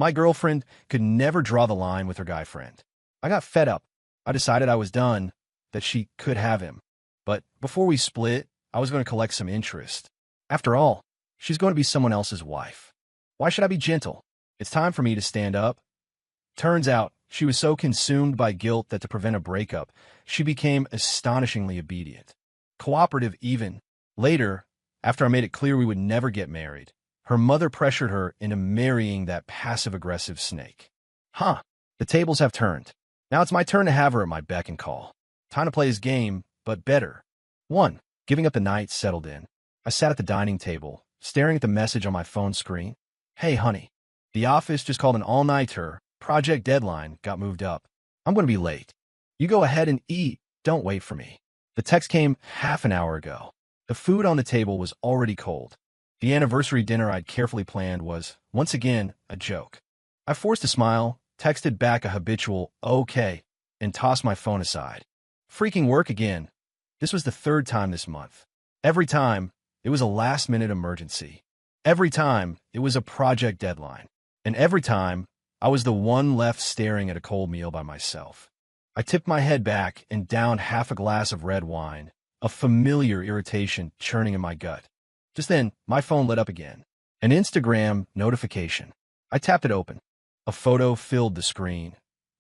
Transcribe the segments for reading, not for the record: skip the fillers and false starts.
My girlfriend could never draw the line with her guy friend. I got fed up. I decided I was done, that she could have him. But before we split, I was going to collect some interest. After all, she's going to be someone else's wife. Why should I be gentle? It's time for me to stand up. Turns out, she was so consumed by guilt that to prevent a breakup, she became astonishingly obedient. Cooperative even. Later, after I made it clear we would never get married, her mother pressured her into marrying that passive-aggressive snake. Huh, the tables have turned. Now it's my turn to have her at my beck and call. Time to play his game, but better. 1. Giving up the night settled in. I sat at the dining table, staring at the message on my phone screen. Hey, honey. The office just called an all-nighter. Project deadline got moved up. I'm going to be late. You go ahead and eat. Don't wait for me. The text came half an hour ago. The food on the table was already cold. The anniversary dinner I'd carefully planned was, once again, a joke. I forced a smile, texted back a habitual, okay, and tossed my phone aside. Freaking work again. This was the 3rd time this month. Every time, it was a last-minute emergency. Every time, it was a project deadline. And every time, I was the one left staring at a cold meal by myself. I tipped my head back and downed half a glass of red wine, a familiar irritation churning in my gut. Just then, my phone lit up again. An Instagram notification. I tapped it open. A photo filled the screen.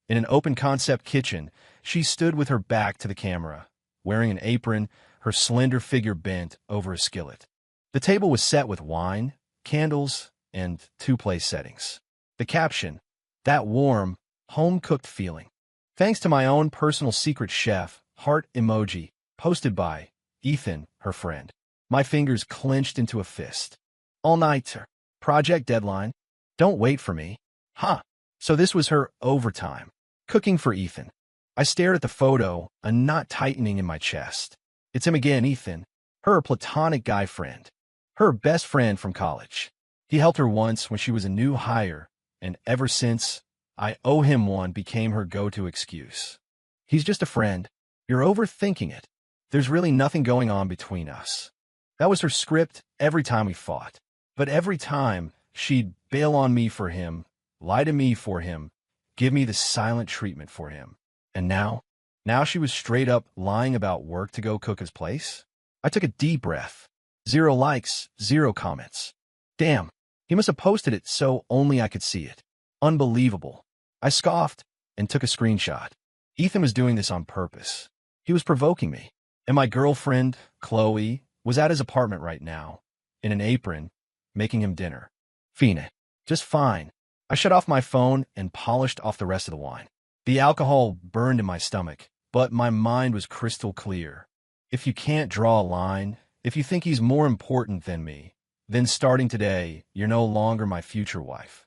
In an open-concept kitchen, she stood with her back to the camera, wearing an apron, her slender figure bent over a skillet. The table was set with wine, candles, and 2 place settings. The caption, that warm, home-cooked feeling. Thanks to my own personal secret chef, heart emoji, posted by Ethan, her friend. My fingers clenched into a fist. All-nighter. Project deadline. Don't wait for me. Huh. So this was her overtime. Cooking for Ethan. I stared at the photo, a knot tightening in my chest. It's him again, Ethan. Her platonic guy friend. Her best friend from college. He helped her once when she was a new hire, and ever since, I owe him one became her go-to excuse. He's just a friend. You're overthinking it. There's really nothing going on between us. That was her script every time we fought. But every time, she'd bail on me for him, lie to me for him, give me the silent treatment for him. And now she was straight up lying about work to go cook his place? I took a deep breath. 0 likes, 0 comments. Damn, he must have posted it so only I could see it. Unbelievable. I scoffed and took a screenshot. Ethan was doing this on purpose. He was provoking me. And my girlfriend, Chloe, was at his apartment right now, in an apron, making him dinner. Fine. Just fine. I shut off my phone and polished off the rest of the wine. The alcohol burned in my stomach, but my mind was crystal clear. If you can't draw a line, if you think he's more important than me, then starting today, you're no longer my future wife.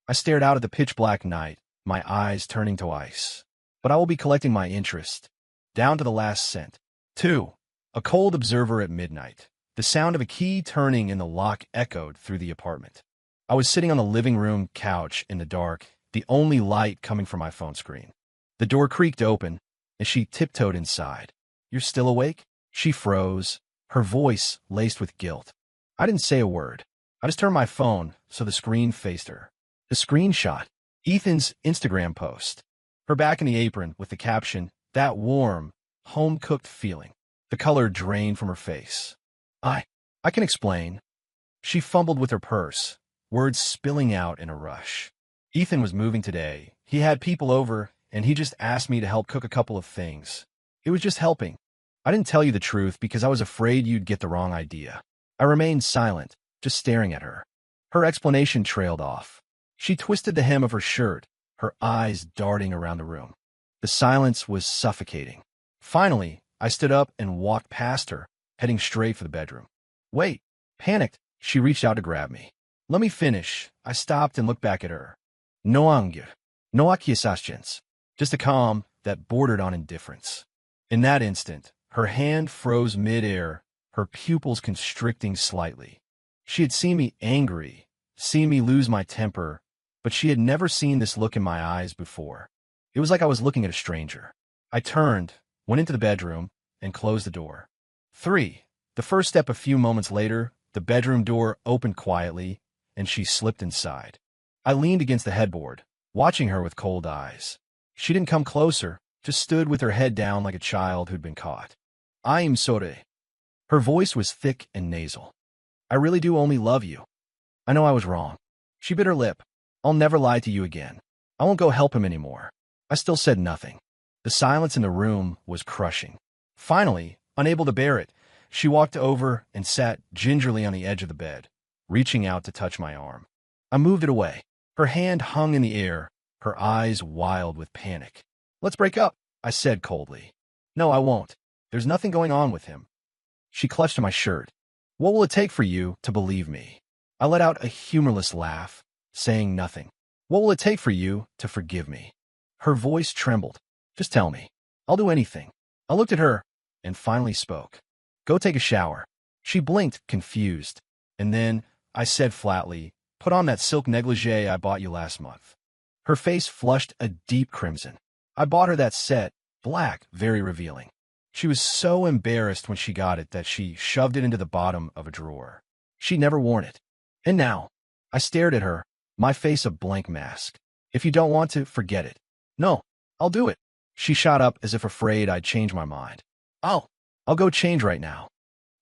I stared out at the pitch-black night, my eyes turning to ice. But I will be collecting my interest, down to the last cent. 2. A cold observer at midnight. The sound of a key turning in the lock echoed through the apartment. I was sitting on the living room couch in the dark, the only light coming from my phone screen. The door creaked open, and she tiptoed inside. You're still awake? She froze, her voice laced with guilt. I didn't say a word. I just turned my phone so the screen faced her. The screenshot. Ethan's Instagram post. Her back in the apron with the caption, that warm, home-cooked feeling. The color drained from her face. I can explain. She fumbled with her purse, words spilling out in a rush. Ethan was moving today. He had people over, and he just asked me to help cook a couple of things. It was just helping. I didn't tell you the truth because I was afraid you'd get the wrong idea. I remained silent, just staring at her. Her explanation trailed off. She twisted the hem of her shirt, her eyes darting around the room. The silence was suffocating. Finally, I stood up and walked past her, heading straight for the bedroom. Wait, panicked, she reached out to grab me. Let me finish. I stopped and looked back at her. No anger, no accusations, just a calm that bordered on indifference. In that instant, her hand froze mid-air, her pupils constricting slightly. She had seen me angry, seen me lose my temper, but she had never seen this look in my eyes before. It was like I was looking at a stranger. I turned, went into the bedroom, and closed the door. 3. The first step a few moments later, the bedroom door opened quietly, and she slipped inside. I leaned against the headboard, watching her with cold eyes. She didn't come closer, just stood with her head down like a child who'd been caught. I'm sorry. Her voice was thick and nasal. I really do only love you. I know I was wrong. She bit her lip. I'll never lie to you again. I won't go help him anymore. I still said nothing. The silence in the room was crushing. Finally, unable to bear it, she walked over and sat gingerly on the edge of the bed, reaching out to touch my arm. I moved it away. Her hand hung in the air, her eyes wild with panic. Let's break up, I said coldly. No, I won't. There's nothing going on with him. She clutched at my shirt. What will it take for you to believe me? I let out a humorless laugh, saying nothing. What will it take for you to forgive me? Her voice trembled. Just tell me. I'll do anything. I looked at her and finally spoke. Go take a shower. She blinked, confused. And then, I said flatly, put on that silk negligee I bought you last month. Her face flushed a deep crimson. I bought her that set, black, very revealing. She was so embarrassed when she got it that she shoved it into the bottom of a drawer. She'd never worn it. And now, I stared at her, my face a blank mask. If you don't want to, forget it. No, I'll do it. She shot up as if afraid I'd change my mind. I'll go change right now.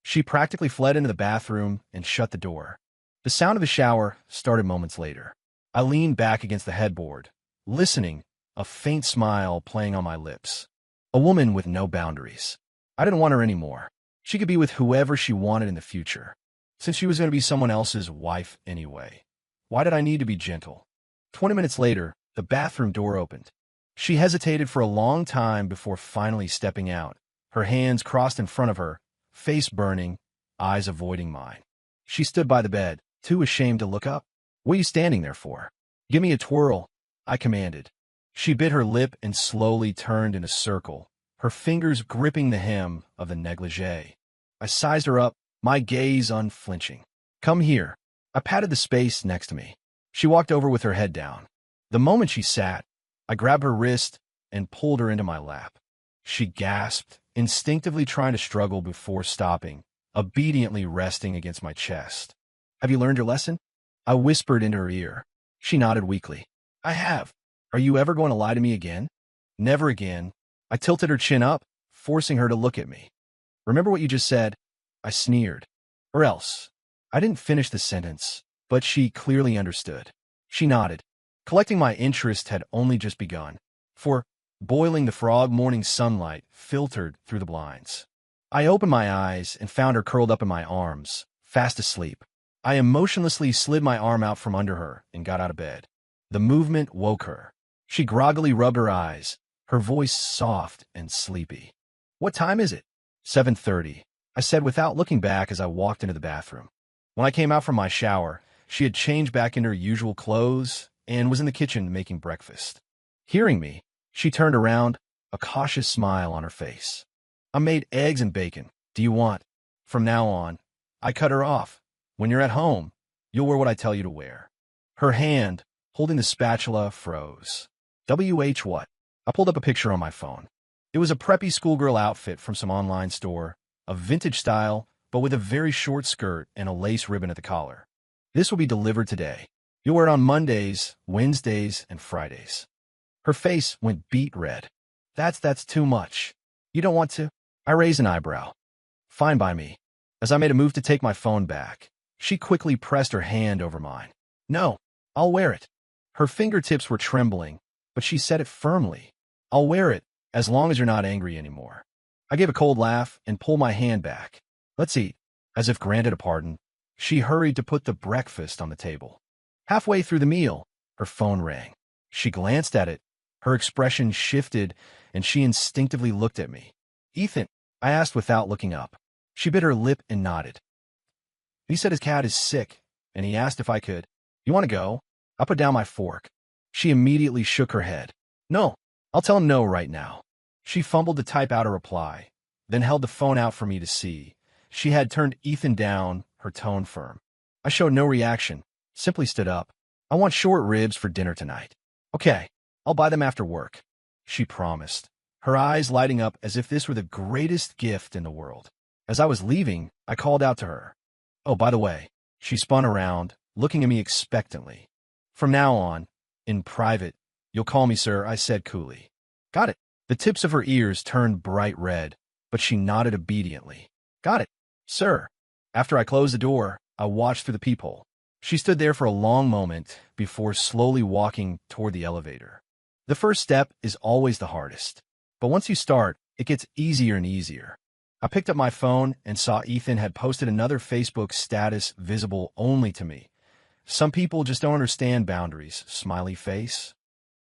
She practically fled into the bathroom and shut the door. The sound of the shower started moments later. I leaned back against the headboard, listening, a faint smile playing on my lips. A woman with no boundaries. I didn't want her anymore. She could be with whoever she wanted in the future. Since she was going to be someone else's wife anyway. Why did I need to be gentle? 20 minutes later, the bathroom door opened. She hesitated for a long time before finally stepping out, her hands crossed in front of her, face burning, eyes avoiding mine. She stood by the bed, too ashamed to look up. What are you standing there for? Give me a twirl, I commanded. She bit her lip and slowly turned in a circle, her fingers gripping the hem of the negligee. I sized her up, my gaze unflinching. Come here. I patted the space next to me. She walked over with her head down. The moment she sat, I grabbed her wrist and pulled her into my lap. She gasped, instinctively trying to struggle before stopping, obediently resting against my chest. Have you learned your lesson? I whispered into her ear. She nodded weakly. I have. Are you ever going to lie to me again? Never again. I tilted her chin up, forcing her to look at me. Remember what you just said? I sneered. Or else. I didn't finish the sentence, but she clearly understood. She nodded. Collecting my interest had only just begun, for boiling the frog morning sunlight filtered through the blinds. I opened my eyes and found her curled up in my arms, fast asleep. I emotionlessly slid my arm out from under her and got out of bed. The movement woke her. She groggily rubbed her eyes, her voice soft and sleepy. What time is it? 7:30, I said without looking back as I walked into the bathroom. When I came out from my shower, she had changed back into her usual clothes and was in the kitchen making breakfast. Hearing me, she turned around, a cautious smile on her face. I made eggs and bacon. Do you want? From now on, I cut her off. When you're at home, you'll wear what I tell you to wear. Her hand, holding the spatula, froze. What? I pulled up a picture on my phone. It was a preppy schoolgirl outfit from some online store, a vintage style, but with a very short skirt and a lace ribbon at the collar. This will be delivered today. You'll wear it on Mondays, Wednesdays, and Fridays. Her face went beet red. That's too much. You don't want to? I raised an eyebrow. Fine by me. As I made a move to take my phone back, she quickly pressed her hand over mine. No, I'll wear it. Her fingertips were trembling, but she said it firmly. I'll wear it, as long as you're not angry anymore. I gave a cold laugh and pulled my hand back. Let's eat. As if granted a pardon, she hurried to put the breakfast on the table. Halfway through the meal, her phone rang. She glanced at it. Her expression shifted, and she instinctively looked at me. Ethan, I asked without looking up. She bit her lip and nodded. He said his cat is sick, and he asked if I could. You want to go? I put down my fork. She immediately shook her head. No, I'll tell him no right now. She fumbled to type out a reply, then held the phone out for me to see. She had turned Ethan down, her tone firm. I showed no reaction, simply stood up. I want short ribs for dinner tonight. Okay, I'll buy them after work, she promised, her eyes lighting up as if this were the greatest gift in the world. As I was leaving, I called out to her. Oh, by the way, she spun around, looking at me expectantly. From now on, in private, you'll call me sir, I said coolly. Got it. The tips of her ears turned bright red, but she nodded obediently. Got it, sir. After I closed the door, I watched through the peephole. She stood there for a long moment before slowly walking toward the elevator. The first step is always the hardest, but once you start, it gets easier and easier. I picked up my phone and saw Ethan had posted another Facebook status visible only to me. Some people just don't understand boundaries, smiley face.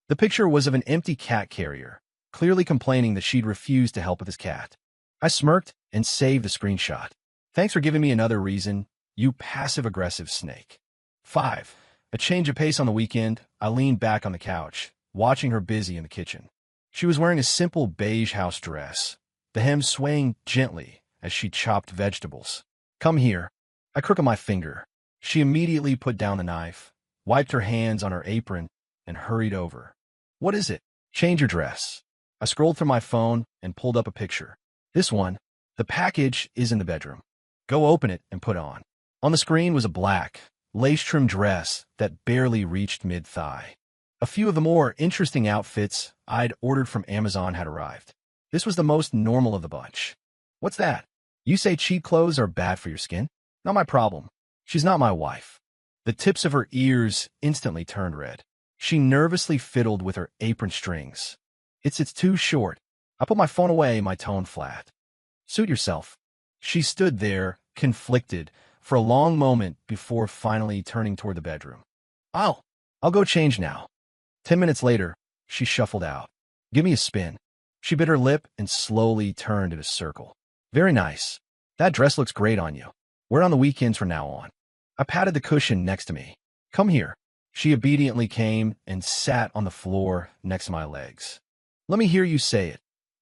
The picture was of an empty cat carrier, clearly complaining that she'd refused to help with his cat. I smirked and saved the screenshot. Thanks for giving me another reason, you passive-aggressive snake. 5. A change of pace on the weekend, I leaned back on the couch, watching her busy in the kitchen. She was wearing a simple beige house dress, the hem swaying gently as she chopped vegetables. Come here. I crooked my finger. She immediately put down the knife, wiped her hands on her apron, and hurried over. What is it? Change your dress. I scrolled through my phone and pulled up a picture. This one. The package is in the bedroom. Go open it and put on. On the screen was a black, lace-trimmed dress that barely reached mid-thigh. A few of the more interesting outfits I'd ordered from Amazon had arrived. This was the most normal of the bunch. What's that? You say cheap clothes are bad for your skin? Not my problem. She's not my wife. The tips of her ears instantly turned red. She nervously fiddled with her apron strings. It's too short. I put my phone away, my tone flat. Suit yourself. She stood there, conflicted, for a long moment before finally turning toward the bedroom. I'll go change now. 10 minutes later, she shuffled out. Give me a spin. She bit her lip and slowly turned in a circle. Very nice. That dress looks great on you. Wear it on the weekends from now on. I patted the cushion next to me. Come here. She obediently came and sat on the floor next to my legs. Let me hear you say it,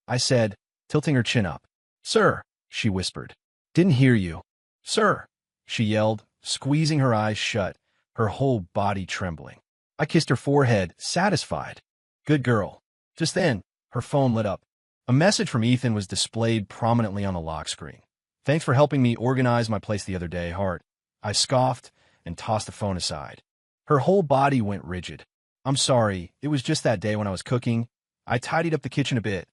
I said, tilting her chin up. Sir, she whispered. Didn't hear you. Sir, she yelled, squeezing her eyes shut, her whole body trembling. I kissed her forehead, satisfied. Good girl. Just then, her phone lit up. A message from Ethan was displayed prominently on the lock screen. Thanks for helping me organize my place the other day, Hart. I scoffed and tossed the phone aside. Her whole body went rigid. I'm sorry, it was just that day when I was cooking. I tidied up the kitchen a bit.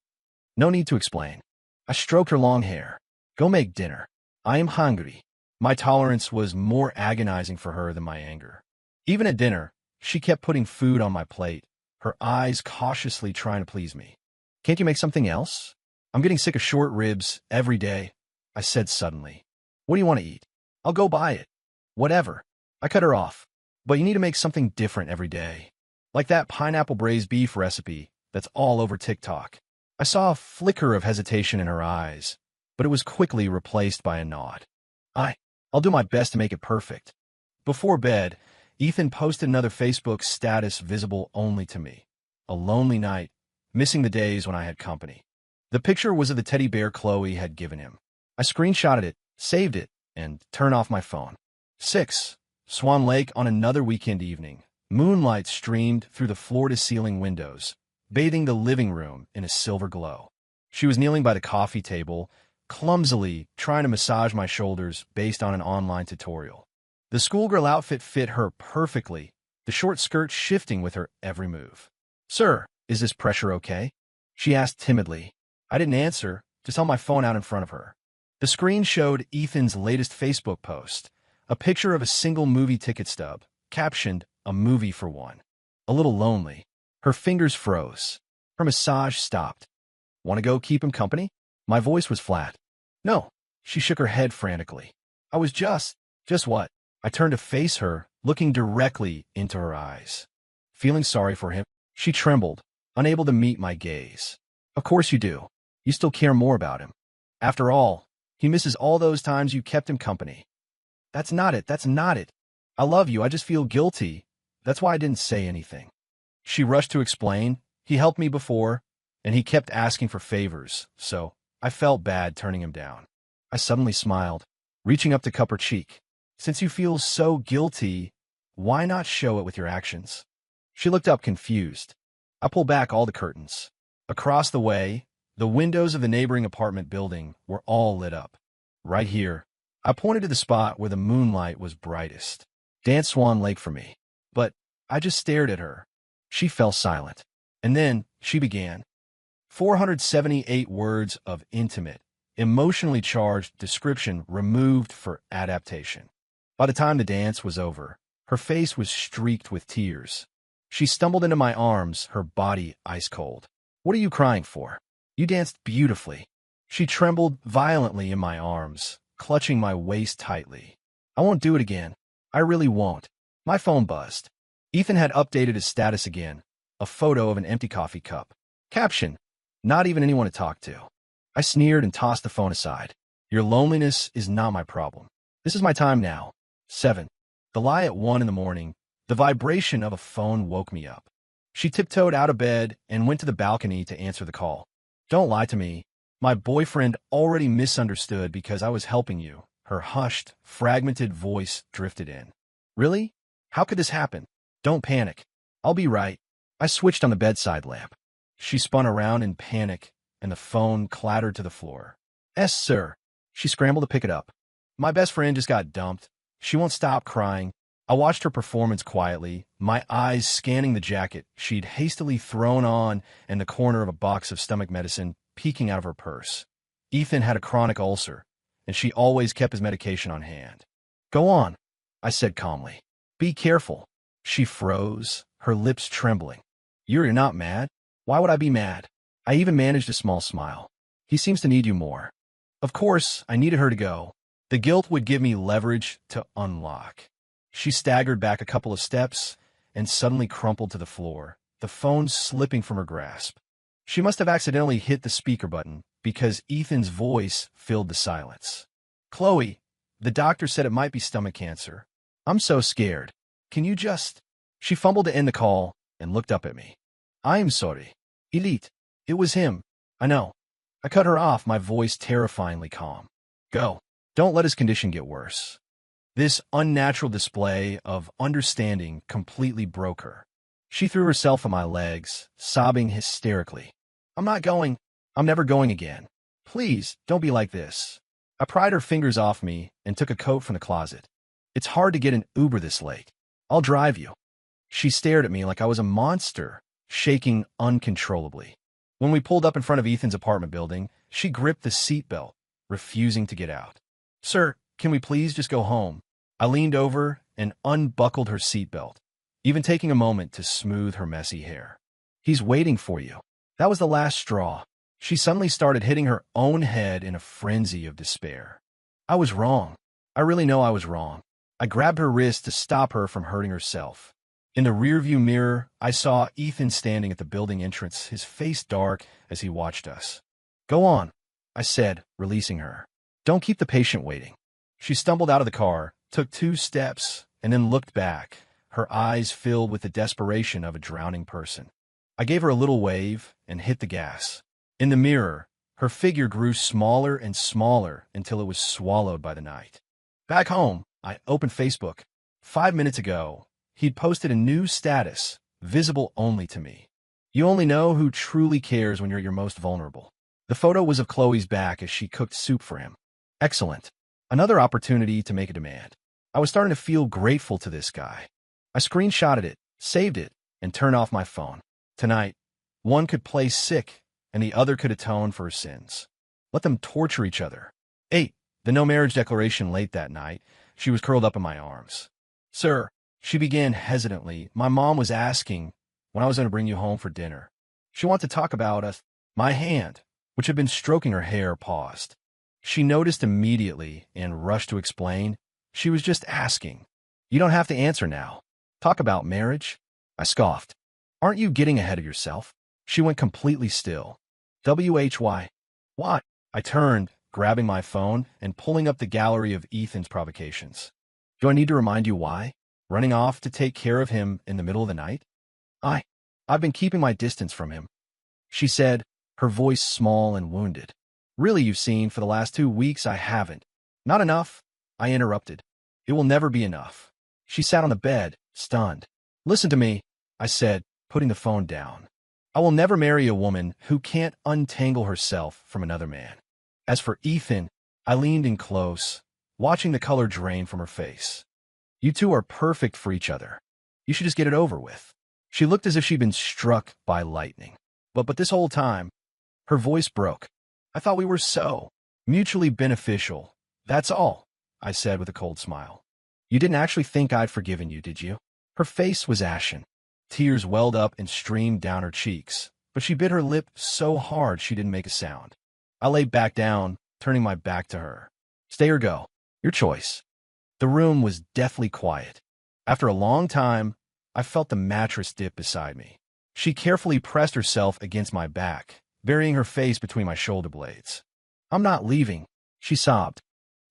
No need to explain. I stroked her long hair. Go make dinner. I am hungry. My tolerance was more agonizing for her than my anger. Even at dinner, she kept putting food on my plate, her eyes cautiously trying to please me. Can't you make something else? I'm getting sick of short ribs every day, I said suddenly. What do you want to eat? I'll go buy it. Whatever. I cut her off. But you need to make something different every day. Like that pineapple braised beef recipe that's all over TikTok. I saw a flicker of hesitation in her eyes, but it was quickly replaced by a nod. I'll do my best to make it perfect. Before bed, Ethan posted another Facebook status visible only to me. A lonely night, missing the days when I had company. The picture was of the teddy bear Chloe had given him. I screenshotted it, saved it, and turned off my phone. 6. Swan Lake on another weekend evening. Moonlight streamed through the floor-to-ceiling windows, bathing the living room in a silver glow. She was kneeling by the coffee table, clumsily trying to massage my shoulders based on an online tutorial. The schoolgirl outfit fit her perfectly, the short skirt shifting with her every move. Sir, is this pressure okay? She asked timidly. I didn't answer, just held my phone out in front of her. The screen showed Ethan's latest Facebook post, a picture of a single movie ticket stub, captioned, "A movie for one." A little lonely. Her fingers froze. Her massage stopped. Want to go keep him company? My voice was flat. No. She shook her head frantically. I was just what? I turned to face her, looking directly into her eyes. Feeling sorry for him, she trembled, unable to meet my gaze. Of course you do. You still care more about him. After all, he misses all those times you kept him company. That's not it. I love you, I just feel guilty. That's why I didn't say anything. She rushed to explain. He helped me before, and he kept asking for favors, so I felt bad turning him down. I suddenly smiled, reaching up to cup her cheek. Since you feel so guilty, why not show it with your actions? She looked up confused. I pulled back all the curtains. Across the way, the windows of the neighboring apartment building were all lit up. Right here, I pointed to the spot where the moonlight was brightest. Dance Swan Lake for me. But I just stared at her. She fell silent. And then she began. 478 words of intimate, emotionally charged description removed for adaptation. By the time the dance was over, her face was streaked with tears. She stumbled into my arms, her body ice cold. What are you crying for? You danced beautifully. She trembled violently in my arms, clutching my waist tightly. I won't do it again. I really won't. My phone buzzed. Ethan had updated his status again, a photo of an empty coffee cup. Caption, not even anyone to talk to. I sneered and tossed the phone aside. Your loneliness is not my problem. This is my time now. 7. The lie at 1 in the morning. The vibration of a phone woke me up. She tiptoed out of bed and went to the balcony to answer the call. Don't lie to me. My boyfriend already misunderstood because I was helping you. Her hushed, fragmented voice drifted in. Really? How could this happen? Don't panic. I'll be right. I switched on the bedside lamp. She spun around in panic, and the phone clattered to the floor. Yes, sir. She scrambled to pick it up. My best friend just got dumped. She won't stop crying. I watched her performance quietly, my eyes scanning the jacket she'd hastily thrown on and the corner of a box of stomach medicine peeking out of her purse. Ethan had a chronic ulcer, and she always kept his medication on hand. Go on, I said calmly. Be careful. She froze, her lips trembling. You're not mad? Why would I be mad? I even managed a small smile. He seems to need you more. Of course, I needed her to go. The guilt would give me leverage to unlock. She staggered back a couple of steps and suddenly crumpled to the floor, the phone slipping from her grasp. She must have accidentally hit the speaker button because Ethan's voice filled the silence. Chloe, the doctor said it might be stomach cancer. I'm so scared. Can you just... She fumbled to end the call and looked up at me. I'm sorry. Elite. It was him. I know. I cut her off, my voice terrifyingly calm. Go. Don't let his condition get worse. This unnatural display of understanding completely broke her. She threw herself at my legs, sobbing hysterically. I'm not going. I'm never going again. Please, don't be like this. I pried her fingers off me and took a coat from the closet. It's hard to get an Uber this late. I'll drive you. She stared at me like I was a monster, shaking uncontrollably. When we pulled up in front of Ethan's apartment building, she gripped the seatbelt, refusing to get out. Sir, can we please just go home? I leaned over and unbuckled her seatbelt, even taking a moment to smooth her messy hair. He's waiting for you. That was the last straw. She suddenly started hitting her own head in a frenzy of despair. I was wrong. I really know I was wrong. I grabbed her wrist to stop her from hurting herself. In the rearview mirror, I saw Ethan standing at the building entrance, his face dark as he watched us. Go on, I said, releasing her. Don't keep the patient waiting. She stumbled out of the car, took 2 steps, and then looked back, her eyes filled with the desperation of a drowning person. I gave her a little wave and hit the gas. In the mirror, her figure grew smaller and smaller until it was swallowed by the night. Back home, I opened Facebook. 5 minutes ago, he'd posted a new status, visible only to me. You only know who truly cares when you're your most vulnerable. The photo was of Chloe's back as she cooked soup for him. Excellent. Another opportunity to make a demand. I was starting to feel grateful to this guy. I screenshotted it, saved it, and turned off my phone. Tonight, one could play sick, and the other could atone for her sins. Let them torture each other. 8. The no-marriage declaration late that night. She was curled up in my arms. Sir, she began hesitantly. My mom was asking when I was going to bring you home for dinner. She wanted to talk about us. My hand, which had been stroking her hair, paused. She noticed immediately and rushed to explain. She was just asking. You don't have to answer now. Talk about marriage? I scoffed. Aren't you getting ahead of yourself? She went completely still. WHY? Why? I turned, grabbing my phone and pulling up the gallery of Ethan's provocations. Do I need to remind you why? Running off to take care of him in the middle of the night? I've been keeping my distance from him, she said, her voice small and wounded. Really, you've seen, for the last 2 weeks I haven't. Not enough? I interrupted. It will never be enough. She sat on the bed, stunned. Listen to me, I said, putting the phone down. I will never marry a woman who can't untangle herself from another man. As for Ethan, I leaned in close, watching the color drain from her face. You two are perfect for each other. You should just get it over with. She looked as if she'd been struck by lightning. But this whole time, her voice broke. I thought we were so mutually beneficial. That's all, I said with a cold smile. You didn't actually think I'd forgiven you, did you? Her face was ashen. Tears welled up and streamed down her cheeks, but she bit her lip so hard she didn't make a sound. I lay back down, turning my back to her. Stay or go. Your choice. The room was deathly quiet. After a long time, I felt the mattress dip beside me. She carefully pressed herself against my back, burying her face between my shoulder blades. I'm not leaving, she sobbed.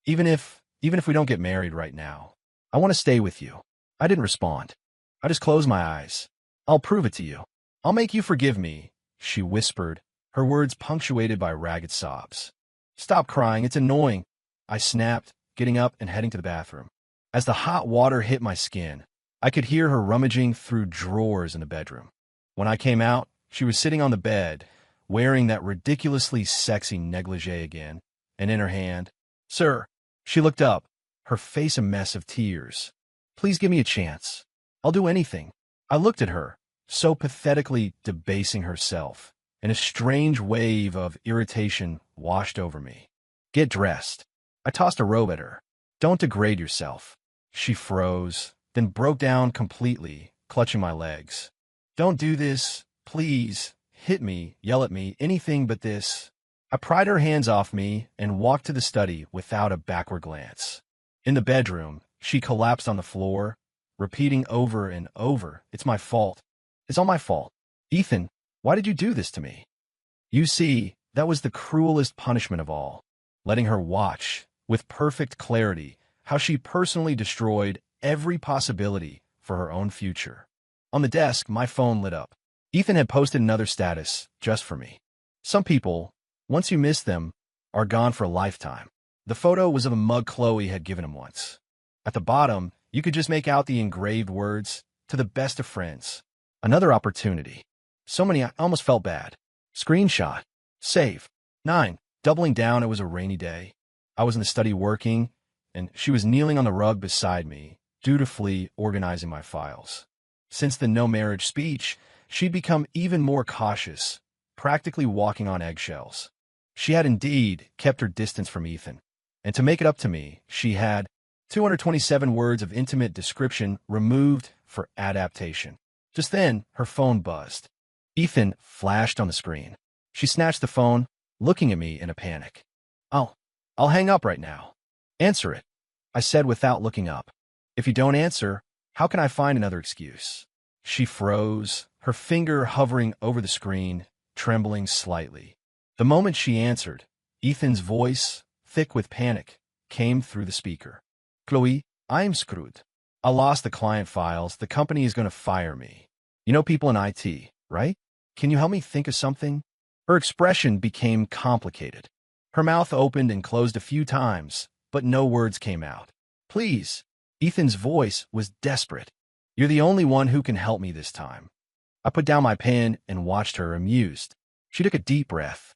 Even if we don't get married right now, I want to stay with you. I didn't respond. I just closed my eyes. I'll prove it to you. I'll make you forgive me, she whispered, her words punctuated by ragged sobs. Stop crying, it's annoying, I snapped, getting up and heading to the bathroom. As the hot water hit my skin, I could hear her rummaging through drawers in the bedroom. When I came out, she was sitting on the bed, wearing that ridiculously sexy negligee again, and in her hand, Sir. She looked up, her face a mess of tears. Please give me a chance. I'll do anything. I looked at her, so pathetically debasing herself, and a strange wave of irritation washed over me. Get dressed. I tossed a robe at her. Don't degrade yourself. She froze, then broke down completely, clutching my legs. Don't do this, please. Hit me, yell at me, anything but this. I pried her hands off me and walked to the study without a backward glance. In the bedroom, she collapsed on the floor, repeating over and over, It's my fault. It's all my fault. Ethan, why did you do this to me? You see, that was the cruelest punishment of all, letting her watch, with perfect clarity, how she personally destroyed every possibility for her own future. On the desk, my phone lit up. Ethan had posted another status just for me. Some people, once you miss them, are gone for a lifetime. The photo was of a mug Chloe had given him once. At the bottom, you could just make out the engraved words, to the best of friends. Another opportunity. So many I almost felt bad. Screenshot. Save. 9. Doubling down, it was a rainy day. I was in the study working, and she was kneeling on the rug beside me, dutifully organizing my files. Since the no marriage speech, she'd become even more cautious, practically walking on eggshells. She had indeed kept her distance from Ethan, and to make it up to me, she had 227 words of intimate description removed for adaptation. Just then, her phone buzzed. Ethan flashed on the screen. She snatched the phone, looking at me in a panic. I'll hang up right now. Answer it, I said without looking up. If you don't answer, how can I find another excuse? She froze, her finger hovering over the screen, trembling slightly. The moment she answered, Ethan's voice, thick with panic, came through the speaker. Chloe, I'm screwed. I lost the client files. The company is going to fire me. You know people in IT, right? Can you help me think of something? Her expression became complicated. Her mouth opened and closed a few times, but no words came out. Please. Ethan's voice was desperate. You're the only one who can help me this time. I put down my pen and watched her, amused. She took a deep breath.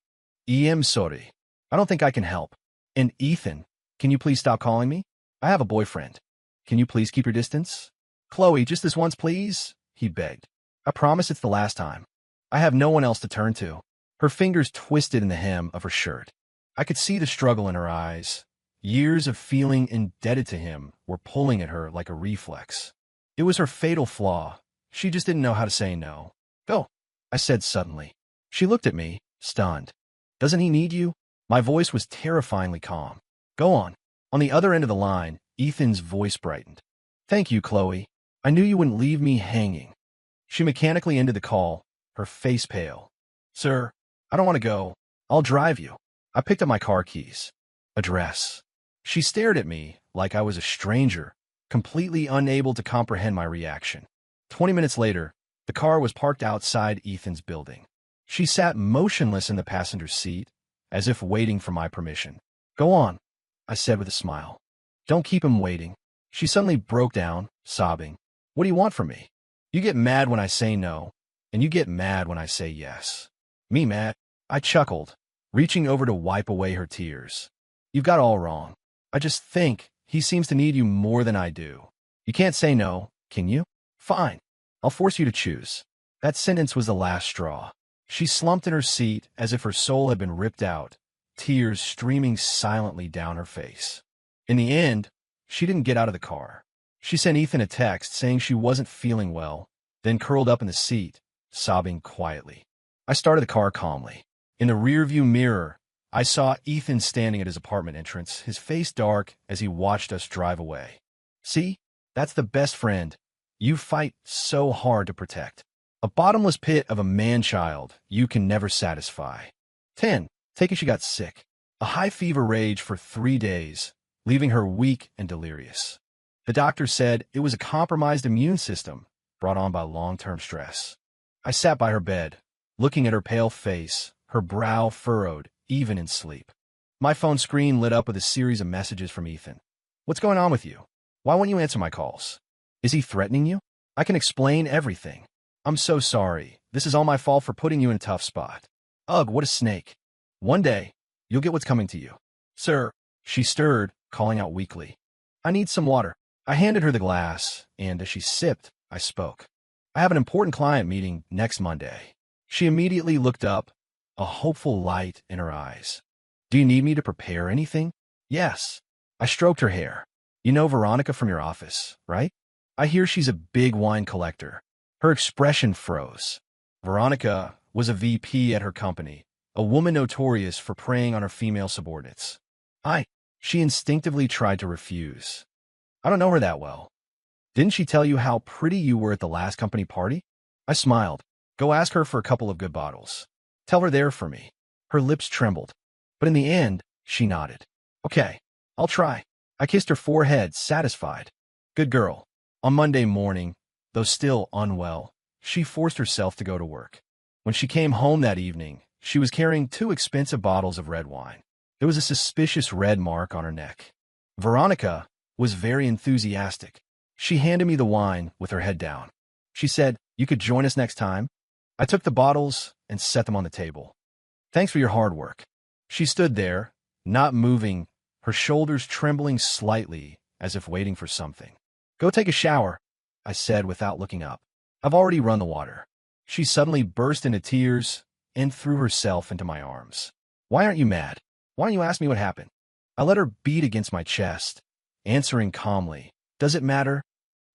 I'm sorry. I don't think I can help. And Ethan, can you please stop calling me? I have a boyfriend. Can you please keep your distance? Chloe, just this once, please, he begged. I promise it's the last time. I have no one else to turn to. Her fingers twisted in the hem of her shirt. I could see the struggle in her eyes. Years of feeling indebted to him were pulling at her like a reflex. It was her fatal flaw. She just didn't know how to say no. Go, I said suddenly. She looked at me, stunned. Doesn't he need you? My voice was terrifyingly calm. Go on. On the other end of the line, Ethan's voice brightened. Thank you, Chloe. I knew you wouldn't leave me hanging. She mechanically ended the call, her face pale. Sir, I don't want to go. I'll drive you. I picked up my car keys. Address. She stared at me like I was a stranger, completely unable to comprehend my reaction. 20 minutes later, the car was parked outside Ethan's building. She sat motionless in the passenger seat, as if waiting for my permission. Go on, I said with a smile. Don't keep him waiting. She suddenly broke down, sobbing. What do you want from me? You get mad when I say no, and you get mad when I say yes. Me mad? I chuckled, reaching over to wipe away her tears. You've got all wrong. I just think he seems to need you more than I do. You can't say no, can you? Fine. I'll force you to choose. That sentence was the last straw. She slumped in her seat as if her soul had been ripped out, tears streaming silently down her face. In the end, she didn't get out of the car. She sent Ethan a text saying she wasn't feeling well, then curled up in the seat, sobbing quietly. I started the car calmly. In the rearview mirror, I saw Ethan standing at his apartment entrance, his face dark as he watched us drive away. See? That's the best friend you fight so hard to protect. A bottomless pit of a man-child you can never satisfy. 10. Taking she got sick. A high fever raged for 3 days, leaving her weak and delirious. The doctor said it was a compromised immune system brought on by long-term stress. I sat by her bed, looking at her pale face, her brow furrowed, even in sleep. My phone screen lit up with a series of messages from Ethan. What's going on with you? Why won't you answer my calls? Is he threatening you? I can explain everything. I'm so sorry. This is all my fault for putting you in a tough spot. Ugh, what a snake. One day, you'll get what's coming to you. Sir, she stirred, calling out weakly. I need some water. I handed her the glass, and as she sipped, I spoke. I have an important client meeting next Monday. She immediately looked up, a hopeful light in her eyes. Do you need me to prepare anything? Yes. I stroked her hair. You know Veronica from your office, right? I hear she's a big wine collector. Her expression froze. Veronica was a VP at her company, a woman notorious for preying on her female subordinates. She instinctively tried to refuse. I don't know her that well. Didn't she tell you how pretty you were at the last company party? I smiled. Go ask her for a couple of good bottles. Tell her they're for me. Her lips trembled. But in the end, she nodded. Okay, I'll try. I kissed her forehead, satisfied. Good girl. On Monday morning, though still unwell, she forced herself to go to work. When she came home that evening, she was carrying 2 expensive bottles of red wine. There was a suspicious red mark on her neck. Veronica was very enthusiastic. She handed me the wine with her head down. She said, you could join us next time. I took the bottles and set them on the table. Thanks for your hard work. She stood there, not moving, her shoulders trembling slightly as if waiting for something. Go take a shower, I said without looking up. I've already run the water. She suddenly burst into tears and threw herself into my arms. Why aren't you mad? Why don't you ask me what happened? I let her beat against my chest, answering calmly. Does it matter?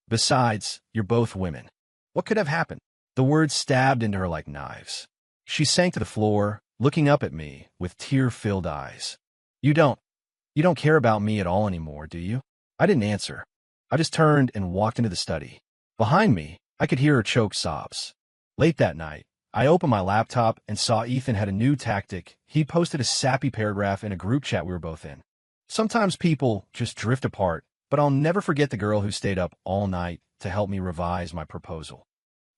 Besides, you're both women. What could have happened? The words stabbed into her like knives. She sank to the floor, looking up at me with tear-filled eyes. You don't care about me at all anymore, do you? I didn't answer. I just turned and walked into the study. Behind me, I could hear her choke sobs. Late that night, I opened my laptop and saw Ethan had a new tactic. He posted a sappy paragraph in a group chat we were both in. Sometimes people just drift apart, but I'll never forget the girl who stayed up all night to help me revise my proposal.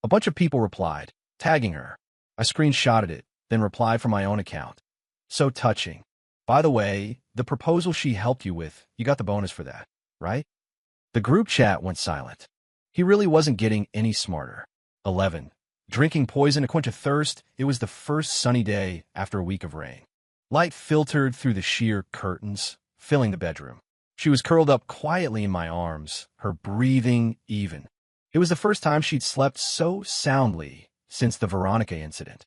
A bunch of people replied, tagging her. I screenshotted it, then replied from my own account. So touching. By the way, the proposal she helped you with, you got the bonus for that, right? The group chat went silent. He really wasn't getting any smarter. 11. Drinking poison to quench a thirst, it was the first sunny day after a week of rain. Light filtered through the sheer curtains, filling the bedroom. She was curled up quietly in my arms, her breathing even. It was the first time she'd slept so soundly since the Veronica incident.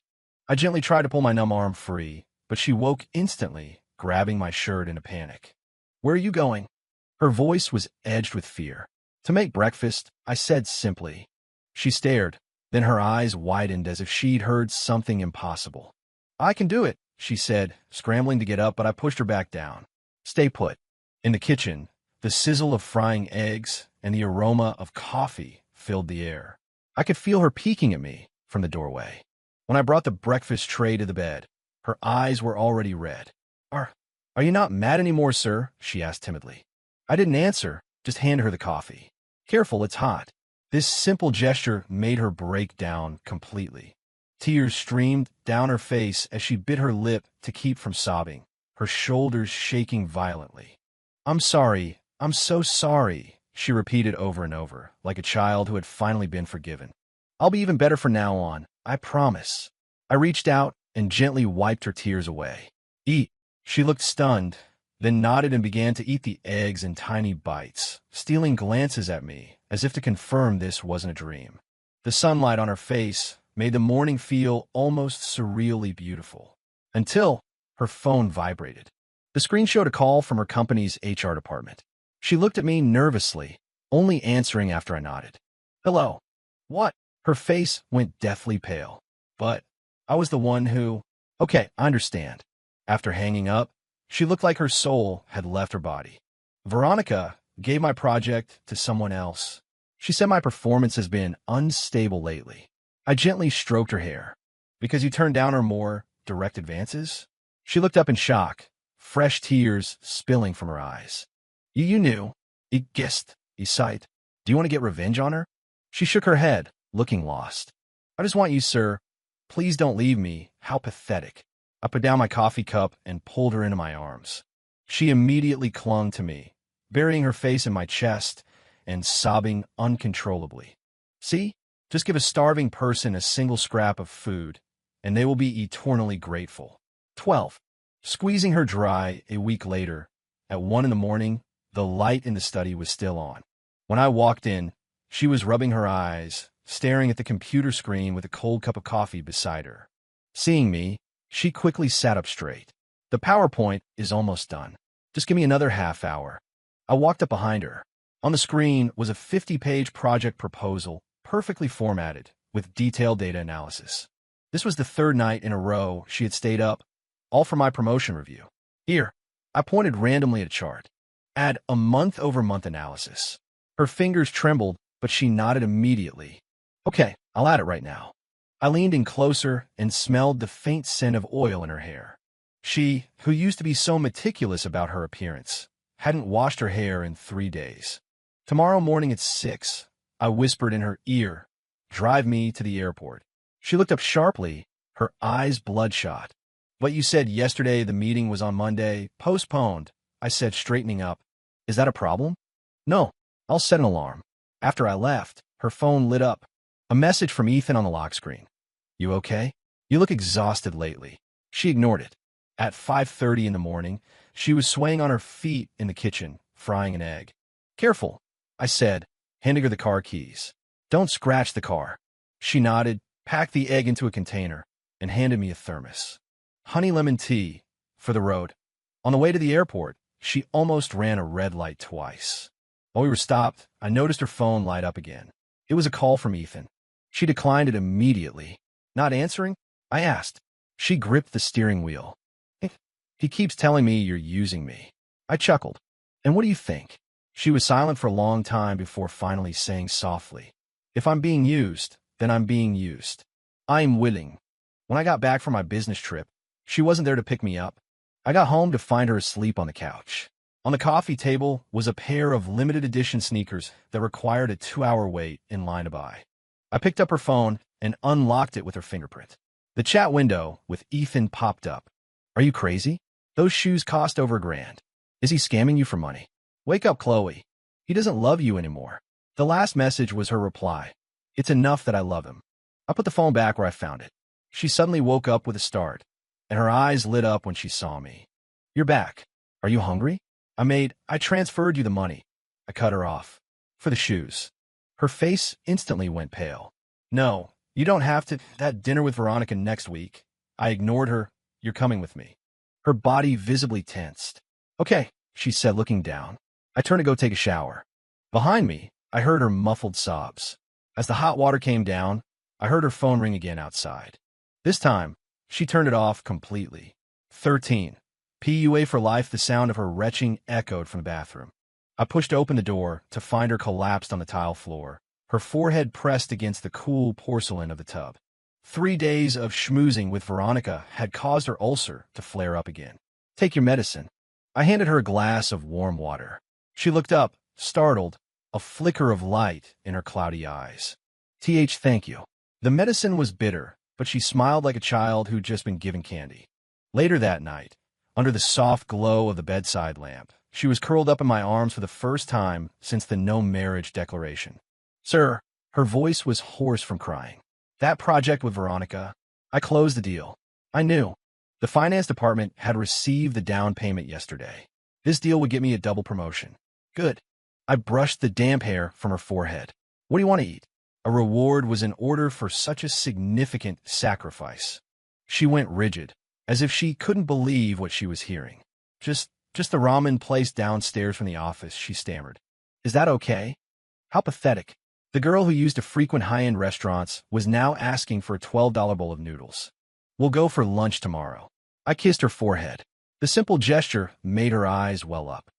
I gently tried to pull my numb arm free, but she woke instantly, grabbing my shirt in a panic. Where are you going? Her voice was edged with fear. To make breakfast, I said simply. She stared, then her eyes widened as if she'd heard something impossible. I can do it, she said, scrambling to get up, but I pushed her back down. Stay put. In the kitchen, the sizzle of frying eggs and the aroma of coffee filled the air. I could feel her peeking at me from the doorway. When I brought the breakfast tray to the bed, her eyes were already red. Are you not mad anymore, sir? She asked timidly. I didn't answer, just handed her the coffee. Careful, it's hot. This simple gesture made her break down completely. Tears streamed down her face as she bit her lip to keep from sobbing, her shoulders shaking violently. I'm sorry, I'm so sorry, she repeated over and over, like a child who had finally been forgiven. I'll be even better from now on, I promise. I reached out and gently wiped her tears away. Eat. She looked stunned, then nodded and began to eat the eggs in tiny bites, stealing glances at me as if to confirm this wasn't a dream. The sunlight on her face made the morning feel almost surreally beautiful. Until her phone vibrated. The screen showed a call from her company's HR department. She looked at me nervously, only answering after I nodded. Hello. What? Her face went deathly pale. But I was the one who... Okay, I understand. After hanging up, she looked like her soul had left her body. Veronica gave my project to someone else. She said my performance has been unstable lately. I gently stroked her hair. Because you turned down her more direct advances? She looked up in shock, fresh tears spilling from her eyes. You knew. Ich guessed. Ich sighed. Do you want to get revenge on her? She shook her head, looking lost. I just want you, sir. Please don't leave me. How pathetic. I put down my coffee cup and pulled her into my arms. She immediately clung to me, burying her face in my chest and sobbing uncontrollably. See? Just give a starving person a single scrap of food, and they will be eternally grateful. 12. Squeezing her dry a week later, at 1 a.m, the light in the study was still on. When I walked in, she was rubbing her eyes, staring at the computer screen with a cold cup of coffee beside her. Seeing me, she quickly sat up straight. The PowerPoint is almost done. Just give me another half hour. I walked up behind her. On the screen was a 50-page project proposal, perfectly formatted, with detailed data analysis. This was the third night in a row she had stayed up, all for my promotion review. Here, I pointed randomly at a chart. Add a month-over-month analysis. Her fingers trembled, but she nodded immediately. Okay, I'll add it right now. I leaned in closer and smelled the faint scent of oil in her hair. She, who used to be so meticulous about her appearance, hadn't washed her hair in 3 days. Tomorrow morning at 6, I whispered in her ear, drive me to the airport. She looked up sharply, her eyes bloodshot. But you said yesterday the meeting was on Monday, postponed, I said, straightening up. Is that a problem? No, I'll set an alarm. After I left, her phone lit up. A message from Ethan on the lock screen. You okay? You look exhausted lately. She ignored it. At 5:30 in the morning, she was swaying on her feet in the kitchen, frying an egg. Careful, I said, handing her the car keys. Don't scratch the car. She nodded, packed the egg into a container, and handed me a thermos. Honey lemon tea, for the road. On the way to the airport, she almost ran a red light twice. While we were stopped, I noticed her phone light up again. It was a call from Ethan. She declined it immediately. Not answering? I asked. She gripped the steering wheel. He keeps telling me you're using me. I chuckled. And what do you think? She was silent for a long time before finally saying softly, if I'm being used, then I'm being used. I'm willing. When I got back from my business trip, she wasn't there to pick me up. I got home to find her asleep on the couch. On the coffee table was a pair of limited edition sneakers that required a 2-hour wait in line to buy. I picked up her phone and unlocked it with her fingerprint. The chat window with Ethan popped up. Are you crazy? Those shoes cost over $1,000. Is he scamming you for money? Wake up, Chloe. He doesn't love you anymore. The last message was her reply. It's enough that I love him. I put the phone back where I found it. She suddenly woke up with a start, and her eyes lit up when she saw me. You're back. Are you hungry? I transferred you the money. I cut her off. For the shoes. Her face instantly went pale. No, you don't have to. That dinner with Veronica next week. I ignored her. You're coming with me. Her body visibly tensed. Okay, she said, looking down. I turned to go take a shower. Behind me, I heard her muffled sobs. As the hot water came down, I heard her phone ring again outside. This time, she turned it off completely. 13. PUA for life. The sound of her retching echoed from the bathroom. I pushed open the door to find her collapsed on the tile floor, her forehead pressed against the cool porcelain of the tub. 3 days of schmoozing with Veronica had caused her ulcer to flare up again. Take your medicine. I handed her a glass of warm water. She looked up, startled, a flicker of light in her cloudy eyes. Thank you. The medicine was bitter, but she smiled like a child who'd just been given candy. Later that night, under the soft glow of the bedside lamp, she was curled up in my arms for the first time since the no-marriage declaration. Sir, her voice was hoarse from crying. That project with Veronica, I closed the deal. I knew. The finance department had received the down payment yesterday. This deal would get me a double promotion. Good. I brushed the damp hair from her forehead. What do you want to eat? A reward was in order for such a significant sacrifice. She went rigid, as if she couldn't believe what she was hearing. Just the ramen place downstairs from the office, she stammered. Is that okay? How pathetic. The girl who used to frequent high-end restaurants was now asking for a $12 bowl of noodles. We'll go for lunch tomorrow. I kissed her forehead. The simple gesture made her eyes well up.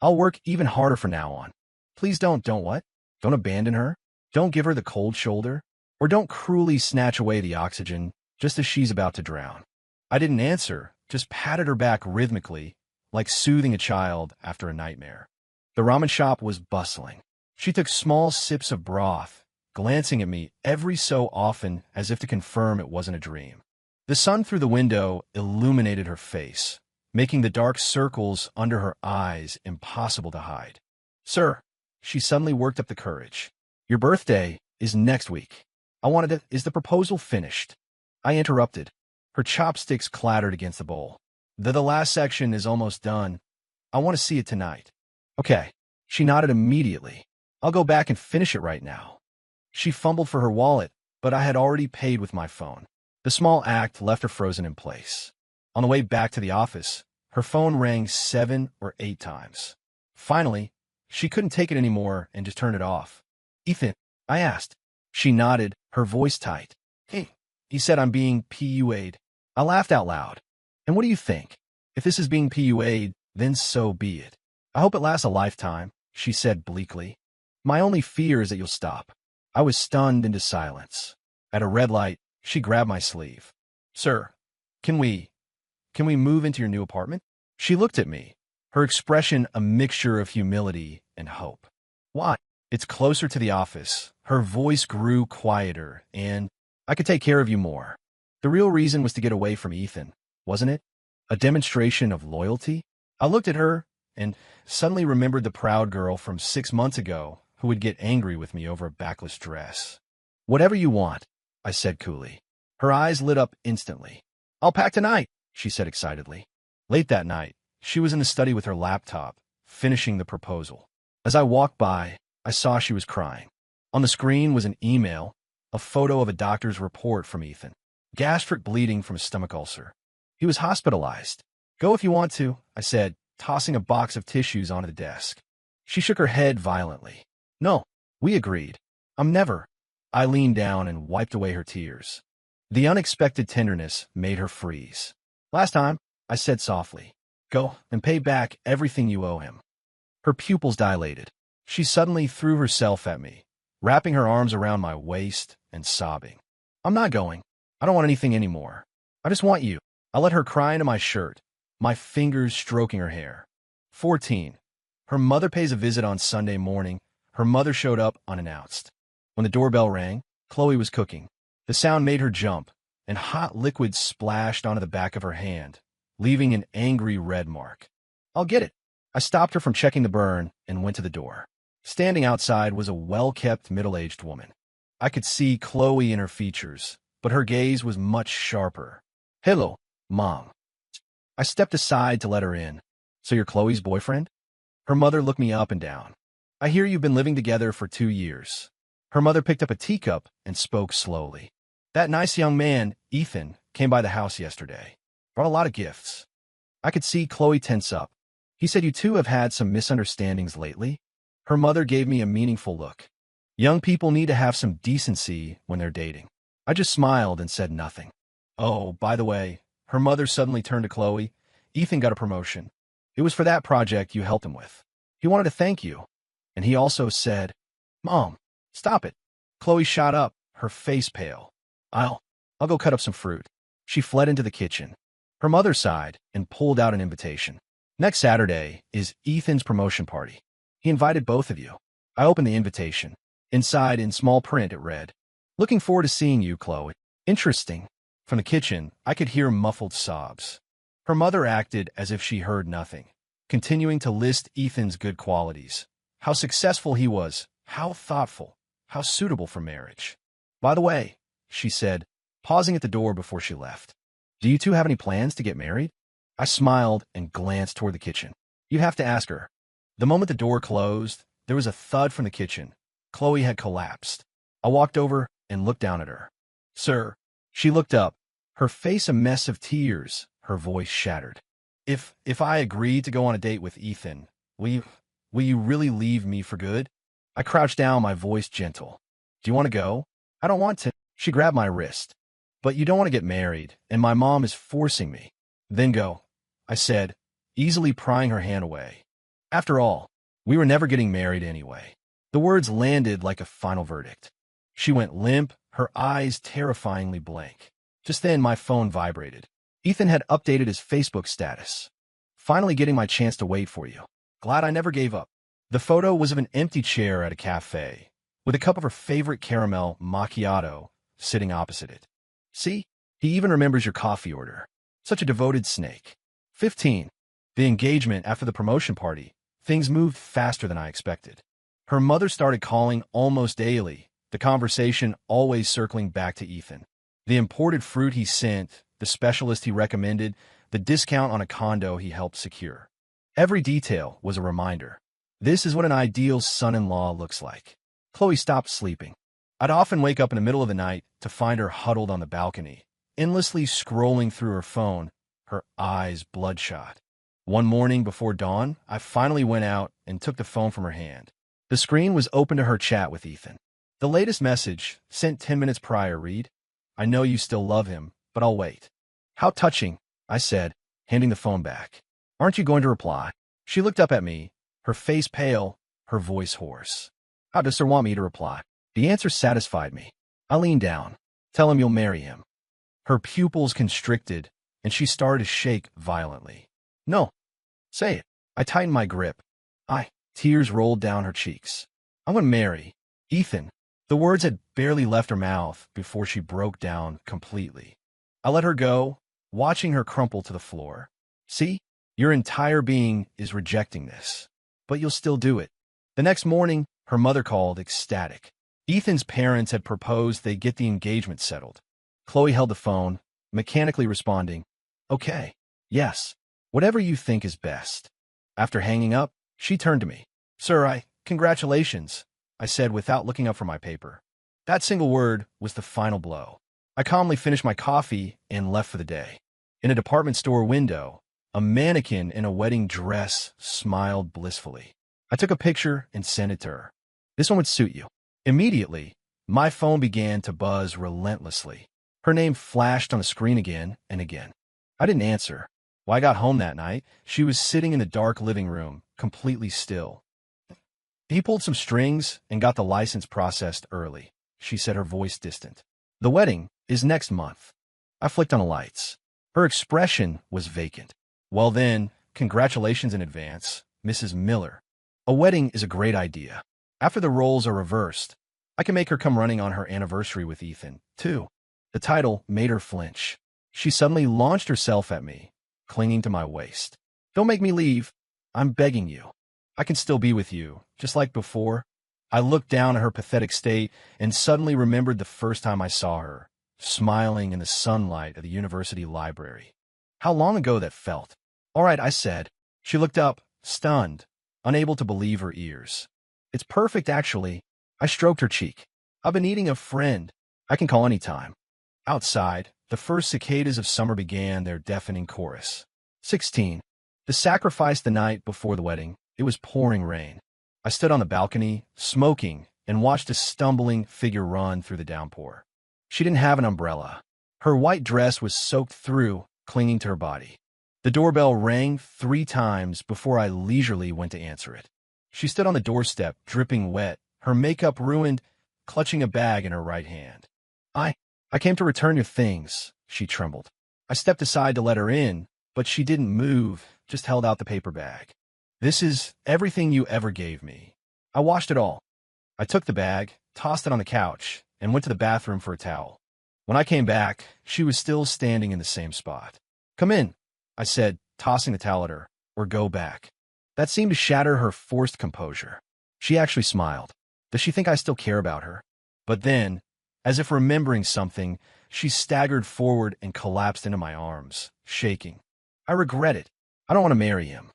I'll work even harder from now on. Please don't what? Don't abandon her? Don't give her the cold shoulder? Or don't cruelly snatch away the oxygen just as she's about to drown. I didn't answer, just patted her back rhythmically, like soothing a child after a nightmare. The ramen shop was bustling. She took small sips of broth, glancing at me every so often as if to confirm it wasn't a dream. The sun through the window illuminated her face, making the dark circles under her eyes impossible to hide. Sir, she suddenly worked up the courage. Your birthday is next week. Is the proposal finished? I interrupted. Her chopsticks clattered against the bowl. The last section is almost done. I want to see it tonight. Okay. She nodded immediately. I'll go back and finish it right now. She fumbled for her wallet, but I had already paid with my phone. The small act left her frozen in place. On the way back to the office, her phone rang 7 or 8 times. Finally, she couldn't take it anymore and just turned it off. Ethan, I asked. She nodded, her voice tight. Hey, he said I'm being PUA'd. I laughed out loud. And what do you think? If this is being PUA'd, then so be it. I hope it lasts a lifetime, she said bleakly. My only fear is that you'll stop. I was stunned into silence. At a red light, she grabbed my sleeve. Sir, can we move into your new apartment? She looked at me, her expression a mixture of humility and hope. Why? It's closer to the office. Her voice grew quieter, and I could take care of you more. The real reason was to get away from Ethan, wasn't it? A demonstration of loyalty? I looked at her and suddenly remembered the proud girl from 6 months ago who would get angry with me over a backless dress. Whatever you want, I said coolly. Her eyes lit up instantly. I'll pack tonight, she said excitedly. Late that night, she was in the study with her laptop, finishing the proposal. As I walked by, I saw she was crying. On the screen was an email, a photo of a doctor's report from Ethan. Gastric bleeding from a stomach ulcer. He was hospitalized. Go if you want to, I said, tossing a box of tissues onto the desk. She shook her head violently. No, we agreed. I'm never. I leaned down and wiped away her tears. The unexpected tenderness made her freeze. Last time, I said softly, go and pay back everything you owe him. Her pupils dilated. She suddenly threw herself at me, wrapping her arms around my waist and sobbing. I'm not going. I don't want anything anymore. I just want you. I let her cry into my shirt, my fingers stroking her hair. 14. Her mother pays a visit on Sunday morning. Her mother showed up unannounced. When the doorbell rang, Chloe was cooking. The sound made her jump, and hot liquid splashed onto the back of her hand, leaving an angry red mark. I'll get it. I stopped her from checking the burn and went to the door. Standing outside was a well-kept middle-aged woman. I could see Chloe in her features, but her gaze was much sharper. Hello, Mom. I stepped aside to let her in. So you're Chloe's boyfriend? Her mother looked me up and down. I hear you've been living together for 2 years. Her mother picked up a teacup and spoke slowly. That nice young man, Ethan, came by the house yesterday. Brought a lot of gifts. I could see Chloe tense up. He said you two have had some misunderstandings lately. Her mother gave me a meaningful look. Young people need to have some decency when they're dating. I just smiled and said nothing. Oh, by the way, her mother suddenly turned to Chloe. Ethan got a promotion. It was for that project you helped him with. He wanted to thank you. And he also said, Mom, stop it. Chloe shot up, her face pale. I'll go cut up some fruit. She fled into the kitchen. Her mother sighed and pulled out an invitation. Next Saturday is Ethan's promotion party. He invited both of you. I opened the invitation. Inside, in small print, it read, Looking forward to seeing you, Chloe. Interesting. From the kitchen, I could hear muffled sobs. Her mother acted as if she heard nothing, continuing to list Ethan's good qualities. How successful he was, how thoughtful, how suitable for marriage. By the way, she said, pausing at the door before she left. Do you two have any plans to get married? I smiled and glanced toward the kitchen. You'd have to ask her. The moment the door closed, there was a thud from the kitchen. Chloe had collapsed. I walked over and looked down at her. Sir. She looked up, her face a mess of tears, her voice shattered. If I agreed to go on a date with Ethan, will you really leave me for good? I crouched down, my voice gentle. Do you want to go? I don't want to. She grabbed my wrist. But you don't want to get married, and my mom is forcing me. Then go, I said, easily prying her hand away. After all, we were never getting married anyway. The words landed like a final verdict. She went limp, her eyes terrifyingly blank. Just then, my phone vibrated. Ethan had updated his Facebook status. Finally getting my chance to wait for you. Glad I never gave up. The photo was of an empty chair at a cafe, with a cup of her favorite caramel macchiato sitting opposite it. See? He even remembers your coffee order. Such a devoted snake. 15. The engagement after the promotion party. Things moved faster than I expected. Her mother started calling almost daily, the conversation always circling back to Ethan. The imported fruit he sent, the specialist he recommended, the discount on a condo he helped secure. Every detail was a reminder. This is what an ideal son-in-law looks like. Chloe stopped sleeping. I'd often wake up in the middle of the night to find her huddled on the balcony, endlessly scrolling through her phone, her eyes bloodshot. One morning before dawn, I finally went out and took the phone from her hand. The screen was open to her chat with Ethan. The latest message, sent 10 minutes prior, read, I know you still love him, but I'll wait. How touching, I said, handing the phone back. Aren't you going to reply? She looked up at me, her face pale, her voice hoarse. How does sir want me to reply? The answer satisfied me. I leaned down. Tell him you'll marry him. Her pupils constricted, and she started to shake violently. No. Say it. I tightened my grip. Tears rolled down her cheeks. I'm going to marry Ethan. The words had barely left her mouth before she broke down completely. I let her go, watching her crumple to the floor. See? Your entire being is rejecting this. But you'll still do it. The next morning, her mother called, ecstatic. Ethan's parents had proposed they get the engagement settled. Chloe held the phone, mechanically responding, Okay, yes, whatever you think is best. After hanging up, she turned to me. Sir, congratulations, I said without looking up from my paper. That single word was the final blow. I calmly finished my coffee and left for the day. In a department store window, a mannequin in a wedding dress smiled blissfully. I took a picture and sent it to her. This one would suit you. Immediately, my phone began to buzz relentlessly. Her name flashed on the screen again and again. I didn't answer. When I got home that night, she was sitting in the dark living room, completely still. He pulled some strings and got the license processed early, she said, her voice distant. The wedding is next month. I flicked on the lights. Her expression was vacant. Well then, congratulations in advance, Mrs. Miller. A wedding is a great idea. After the roles are reversed, I can make her come running on her anniversary with Ethan, too. The title made her flinch. She suddenly launched herself at me, clinging to my waist. Don't make me leave. I'm begging you. I can still be with you, just like before. I looked down at her pathetic state and suddenly remembered the first time I saw her, smiling in the sunlight of the university library. How long ago that felt. All right, I said. She looked up, stunned, unable to believe her ears. It's perfect, actually. I stroked her cheek. I've been needing a friend. I can call any time. Outside, the first cicadas of summer began their deafening chorus. 16. The sacrifice the night before the wedding. It was pouring rain. I stood on the balcony, smoking, and watched a stumbling figure run through the downpour. She didn't have an umbrella. Her white dress was soaked through, clinging to her body. The doorbell rang 3 times before I leisurely went to answer it. She stood on the doorstep, dripping wet, her makeup ruined, clutching a bag in her right hand. I came to return your things, she trembled. I stepped aside to let her in, but she didn't move, just held out the paper bag. This is everything you ever gave me. I washed it all. I took the bag, tossed it on the couch, and went to the bathroom for a towel. When I came back, she was still standing in the same spot. Come in, I said, tossing the towel at her, or go back. That seemed to shatter her forced composure. She actually smiled. Does she think I still care about her? But then, as if remembering something, she staggered forward and collapsed into my arms, shaking. I regret it. I don't want to marry him.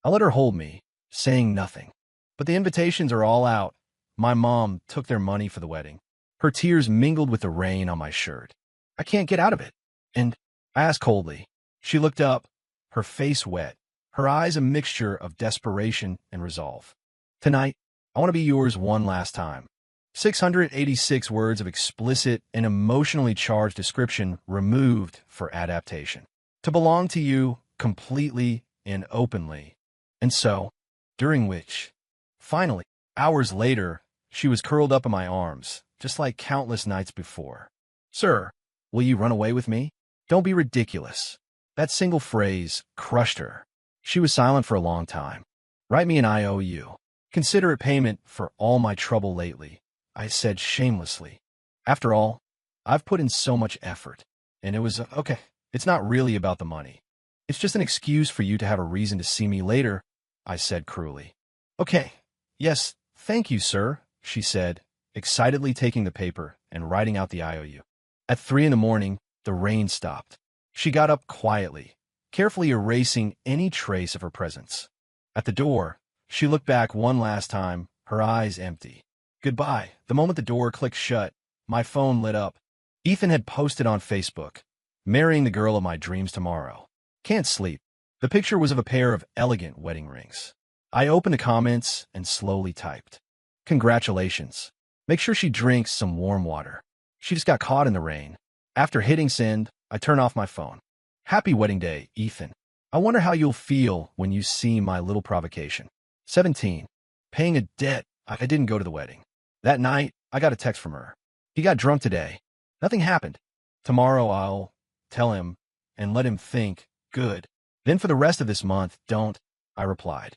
I let her hold me, saying nothing. But the invitations are all out. My mom took their money for the wedding. Her tears mingled with the rain on my shirt. I can't get out of it. And I asked coldly. She looked up, her face wet, her eyes a mixture of desperation and resolve. Tonight, I want to be yours one last time. 686 words of explicit and emotionally charged description removed for adaptation. To belong to you completely and openly. And so, during which, finally, hours later, she was curled up in my arms, just like countless nights before. Sir, will you run away with me? Don't be ridiculous. That single phrase crushed her. She was silent for a long time. Write me an IOU. Considerate payment for all my trouble lately, I said shamelessly. After all, I've put in so much effort. And it was, okay, it's not really about the money. It's just an excuse for you to have a reason to see me later, I said cruelly. Okay, yes, thank you, sir, she said, excitedly taking the paper and writing out the IOU. At 3 a.m, the rain stopped. She got up quietly, carefully erasing any trace of her presence. At the door, she looked back one last time, her eyes empty. Goodbye. The moment the door clicked shut, my phone lit up. Ethan had posted on Facebook, marrying the girl of my dreams tomorrow. Can't sleep. The picture was of a pair of elegant wedding rings. I opened the comments and slowly typed. Congratulations. Make sure she drinks some warm water. She just got caught in the rain. After hitting send, I turn off my phone. Happy wedding day, Ethan. I wonder how you'll feel when you see my little provocation. 17. Paying a debt. I didn't go to the wedding. That night, I got a text from her. He got drunk today. Nothing happened. Tomorrow I'll tell him and let him think, good. Then for the rest of this month, don't, I replied.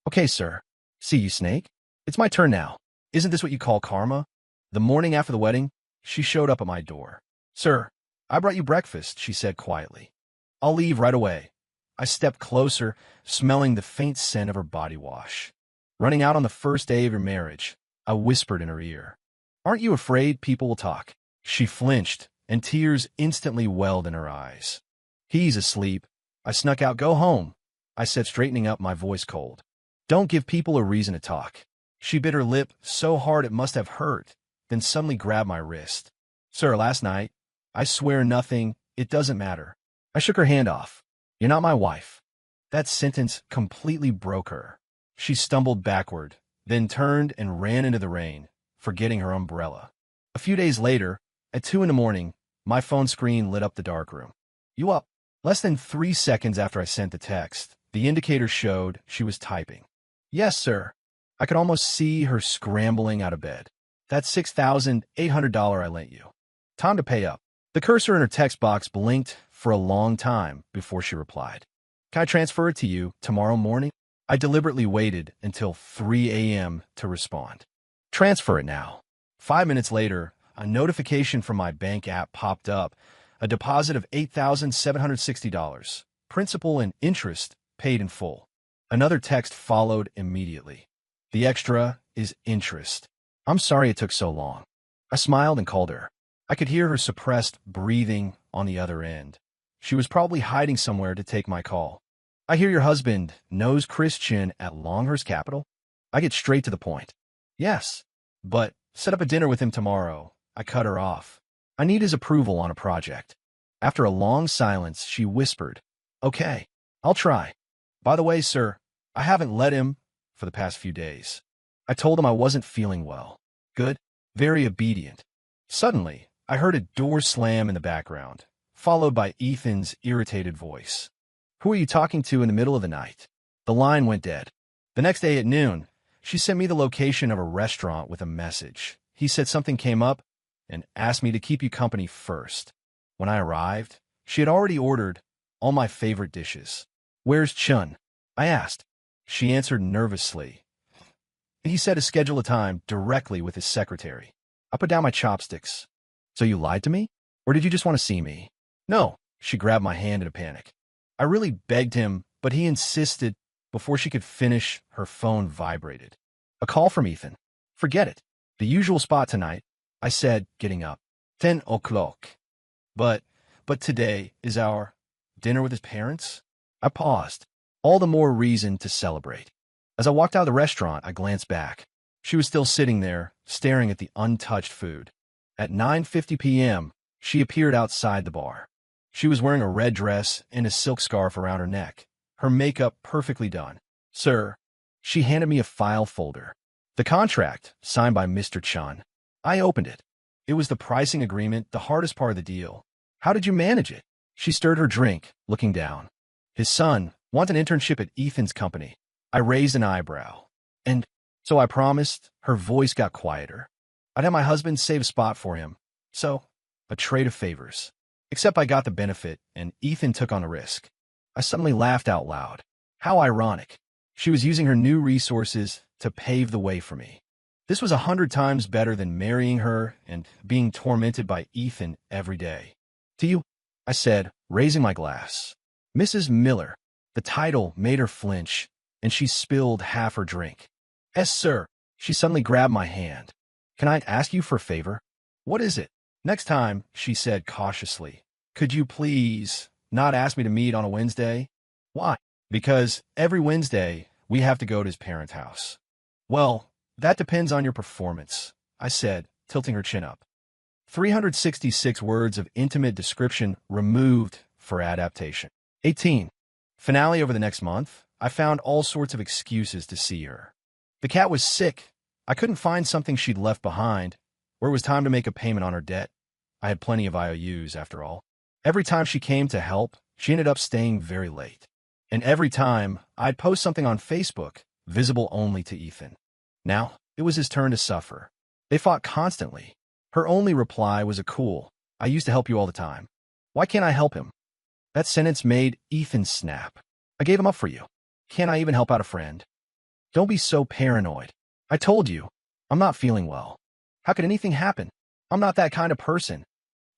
Okay, sir. See you, Snake. It's my turn now. Isn't this what you call karma? The morning after the wedding, she showed up at my door. Sir, I brought you breakfast, she said quietly. I'll leave right away. I stepped closer, smelling the faint scent of her body wash. Running out on the first day of your marriage, I whispered in her ear. Aren't you afraid people will talk? She flinched, and tears instantly welled in her eyes. He's asleep. I snuck out. Go home, I said, straightening up, my voice cold. Don't give people a reason to talk. She bit her lip so hard it must have hurt, then suddenly grabbed my wrist. Sir, last night, I swear nothing, it doesn't matter. I shook her hand off. You're not my wife. That sentence completely broke her. She stumbled backward, then turned and ran into the rain, forgetting her umbrella. A few days later, at 2 a.m, my phone screen lit up the darkroom. You up? Less than 3 seconds after I sent the text, the indicator showed she was typing. Yes, sir. I could almost see her scrambling out of bed. That's $6,800 I lent you. Time to pay up. The cursor in her text box blinked for a long time before she replied. Can I transfer it to you tomorrow morning? I deliberately waited until 3 a.m. to respond. Transfer it now. 5 minutes later, a notification from my bank app popped up. A deposit of $8,760. Principal and interest paid in full. Another text followed immediately. The extra is interest. I'm sorry it took so long. I smiled and called her. I could hear her suppressed breathing on the other end. She was probably hiding somewhere to take my call. I hear your husband knows Christian at Longhurst Capital. I get straight to the point. Yes, but set up a dinner with him tomorrow. I cut her off. I need his approval on a project. After a long silence, she whispered, Okay, I'll try. By the way, sir, I haven't let him for the past few days. I told him I wasn't feeling well. Good, very obedient. Suddenly, I heard a door slam in the background, followed by Ethan's irritated voice. Who are you talking to in the middle of the night? The line went dead. The next day at noon, she sent me the location of a restaurant with a message. He said something came up and asked me to keep you company first. When I arrived, she had already ordered all my favorite dishes. Where's Chun? I asked. She answered nervously. He said to schedule a time directly with his secretary. I put down my chopsticks. So you lied to me? Or did you just want to see me? No, she grabbed my hand in a panic. I really begged him, but he insisted. Before she could finish, her phone vibrated. A call from Ethan. Forget it. The usual spot tonight, I said, getting up. 10 o'clock. But today is our dinner with his parents? I paused. All the more reason to celebrate. As I walked out of the restaurant, I glanced back. She was still sitting there, staring at the untouched food. At 9:50 p.m., she appeared outside the bar. She was wearing a red dress and a silk scarf around her neck, her makeup perfectly done. "Sir," she handed me a file folder. The contract, signed by Mr. Chun. I opened it. It was the pricing agreement, the hardest part of the deal. "How did you manage it?" She stirred her drink, looking down. "His son wants an internship at Ethan's company." I raised an eyebrow. "And so I promised." Her voice got quieter. "I'd have my husband save a spot for him. So, a trade of favors. Except I got the benefit, and Ethan took on the risk." I suddenly laughed out loud. How ironic. She was using her new resources to pave the way for me. This was 100 times better than marrying her and being tormented by Ethan every day. "To you," I said, raising my glass. "Mrs. Miller." The title made her flinch, and she spilled half her drink. "Yes, sir." She suddenly grabbed my hand. "Can I ask you for a favor?" "What is it?" "Next time," she said cautiously, "could you please not ask me to meet on a Wednesday?" "Why?" "Because every Wednesday, we have to go to his parents' house." "Well, that depends on your performance," I said, tilting her chin up. 366 words of intimate description removed for adaptation. 18. Finale over the next month. I found all sorts of excuses to see her. The cat was sick. I couldn't find something she'd left behind, or it was time to make a payment on her debt. I had plenty of IOUs, after all. Every time she came to help, she ended up staying very late. And every time, I'd post something on Facebook, visible only to Ethan. Now, it was his turn to suffer. They fought constantly. Her only reply was a cool, "I used to help you all the time. Why can't I help him?" That sentence made Ethan snap. "I gave him up for you. Can't I even help out a friend?" "Don't be so paranoid. I told you, I'm not feeling well. How could anything happen? I'm not that kind of person.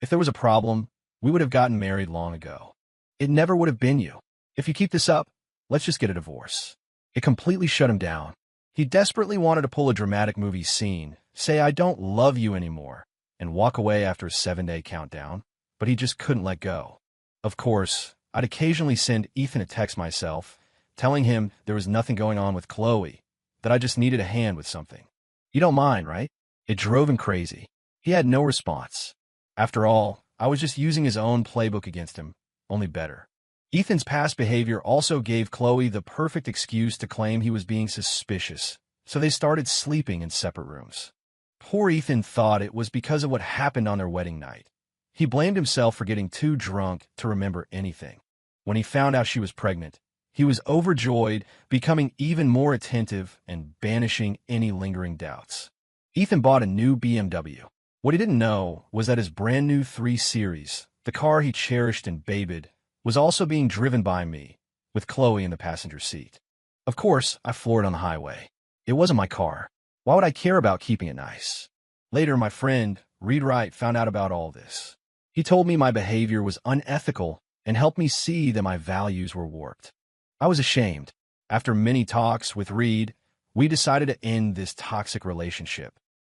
If there was a problem, we would have gotten married long ago. It never would have been you. If you keep this up, let's just get a divorce." It completely shut him down. He desperately wanted to pull a dramatic movie scene, say "I don't love you anymore," and walk away after a 7-day countdown, but he just couldn't let go. Of course, I'd occasionally send Ethan a text myself, telling him there was nothing going on with Chloe, that I just needed a hand with something. "You don't mind, right?" It drove him crazy. He had no response. After all, I was just using his own playbook against him, only better. Ethan's past behavior also gave Chloe the perfect excuse to claim he was being suspicious, so they started sleeping in separate rooms. Poor Ethan thought it was because of what happened on their wedding night. He blamed himself for getting too drunk to remember anything. When he found out she was pregnant, he was overjoyed, becoming even more attentive and banishing any lingering doubts. Ethan bought a new BMW. What he didn't know was that his brand new 3 Series, the car he cherished and babied, was also being driven by me, with Chloe in the passenger seat. Of course, I floored on the highway. It wasn't my car. Why would I care about keeping it nice? Later, my friend, Reed Wright, found out about all this. He told me my behavior was unethical and helped me see that my values were warped. I was ashamed. After many talks with Reed, we decided to end this toxic relationship.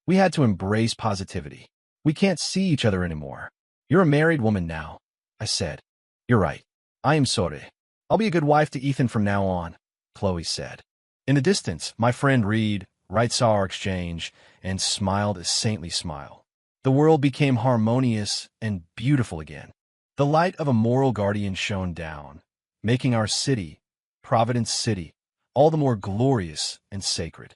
We had to embrace positivity. "We can't see each other anymore. You're a married woman now," I said. "You're right. I am sorry. I'll be a good wife to Ethan from now on," Chloe said. In the distance, my friend Reed Wright saw our exchange and smiled a saintly smile. The world became harmonious and beautiful again. The light of a moral guardian shone down, making our city, Providence City, all the more glorious and sacred.